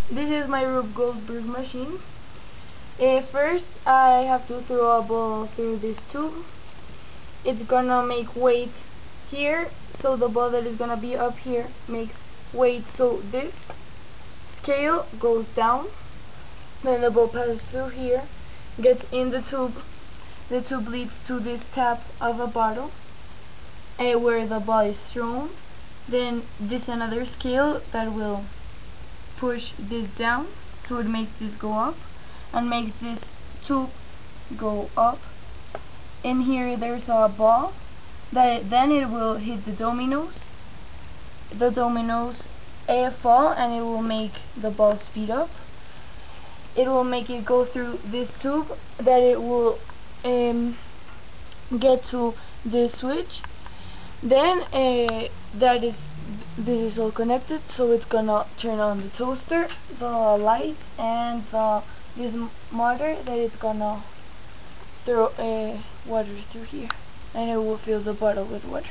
This is my Rube Goldberg machine. First I have to throw a ball through this tube. It's gonna make weight here, so the ball that is gonna be up here makes weight, so this scale goes down. Then the ball passes through here, gets in the tube leads to this tap of a bottle where the ball is thrown. Then this another scale that will push this down, so it makes this go up and makes this tube go up. In here there's a ball that then it will hit the dominoes. The dominoes fall and it will make the ball speed up. It will make it go through this tube that it will get to this switch. Then this is all connected, so it's gonna turn on the toaster, the light, and this motor that is gonna throw water through here, and it will fill the bottle with water.